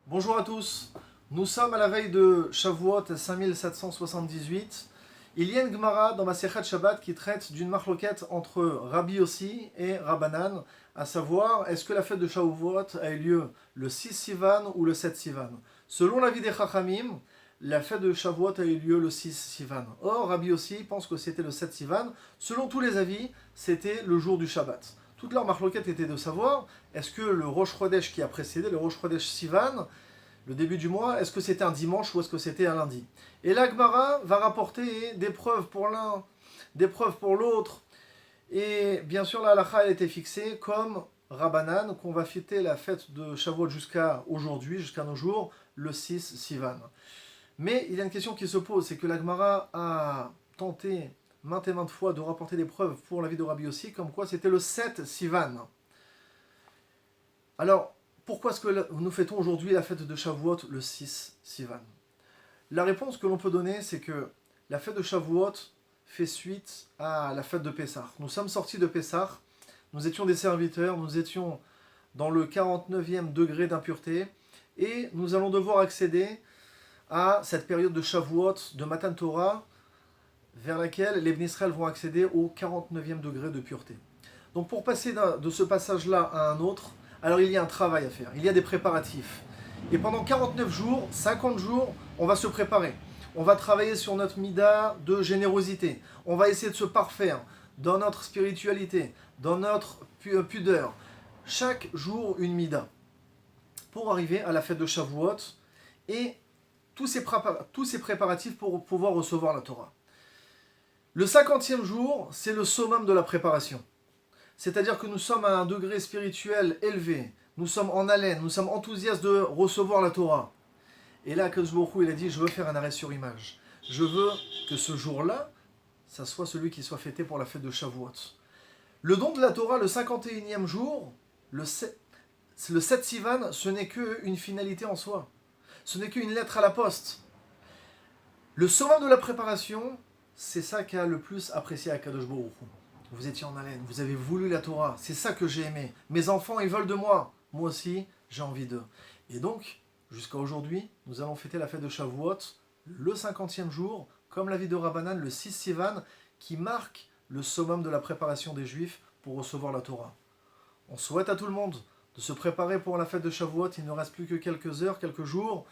Bonjour à tous, nous sommes à la veille de Shavuot 5778. Il y a une Gemara dans Masechet Shabbat qui traite d'une marloquette entre Rabbi Yossi et Rabbanan, à savoir est-ce que la fête de Shavuot a eu lieu le 6 Sivan ou le 7 Sivan. Selon l'avis des Chachamim, la fête de Shavuot a eu lieu le 6 Sivan. Or, Rabbi Yossi pense que c'était le 7 Sivan. Selon tous les avis, c'était le jour du Shabbat. Toute leur marloquette était de savoir, est-ce que le Rosh Chodesh qui a précédé, le Rosh Chodesh Sivan, le début du mois, est-ce que c'était un dimanche ou est-ce que c'était un lundi? Et la Gemara va rapporter des preuves pour l'un, des preuves pour l'autre. Et bien sûr, la halakha a été fixée comme Rabbanan, qu'on va fêter la fête de Shavuot jusqu'à aujourd'hui, jusqu'à nos jours, le 6 Sivan. Mais il y a une question qui se pose, c'est que la Gemara a tenté maintes et maintes fois de rapporter des preuves pour la vie de Rabbi Yossi, comme quoi c'était le 7 Sivan. Alors, pourquoi est-ce que nous fêtons aujourd'hui la fête de Shavuot le 6 Sivan? La réponse que l'on peut donner, c'est que la fête de Shavuot fait suite à la fête de Pessah. Nous sommes sortis de Pessah, nous étions des serviteurs, nous étions dans le 49e degré d'impureté, et nous allons devoir accéder à cette période de Shavuot, de Matan Torah, vers laquelle les Bnei Israël vont accéder au 49e degré de pureté. Donc pour passer de ce passage-là à un autre, alors il y a un travail à faire, il y a des préparatifs. Et pendant 49 jours, 50 jours, on va se préparer. On va travailler sur notre mida de générosité. On va essayer de se parfaire dans notre spiritualité, dans notre pudeur. Chaque jour, une mida. Pour arriver à la fête de Shavuot et tous ces préparatifs pour pouvoir recevoir la Torah. Le 50e jour, c'est le summum de la préparation. C'est-à-dire que nous sommes à un degré spirituel élevé, nous sommes en haleine, nous sommes enthousiastes de recevoir la Torah. Et là, Akadosh Baruch Hu, il a dit, je veux faire un arrêt sur image. Je veux que ce jour-là, ça soit celui qui soit fêté pour la fête de Shavuot. Le don de la Torah, le 51e jour, le 7 Sivan, ce n'est qu'une finalité en soi. Ce n'est qu'une lettre à la poste. Le summum de la préparation, c'est ça qu'a le plus apprécié Akadosh Baruch Hu. Vous étiez en haleine, vous avez voulu la Torah, c'est ça que j'ai aimé. Mes enfants, ils veulent de moi. Moi aussi, j'ai envie d'eux. Et donc, jusqu'à aujourd'hui, nous allons fêter la fête de Shavuot, le 50e jour, comme la vie de Rabbanan, le 6 Sivan, qui marque le summum de la préparation des Juifs pour recevoir la Torah. On souhaite à tout le monde de se préparer pour la fête de Shavuot, il ne reste plus que quelques heures, quelques jours,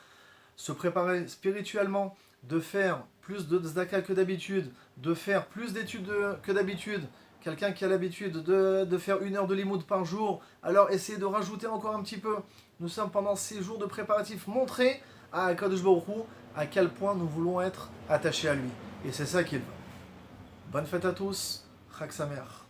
se préparer spirituellement, de faire plus de tzedaka que d'habitude, de faire plus d'études que d'habitude. Quelqu'un qui a l'habitude de faire 1 heure de limoud par jour, alors essayez de rajouter encore un petit peu. Nous sommes pendant 6 jours de préparatifs. Montrez à Akadosh Baruch Hu à quel point nous voulons être attachés à lui. Et c'est ça qu'il veut. Bonne fête à tous. Chag Sameach.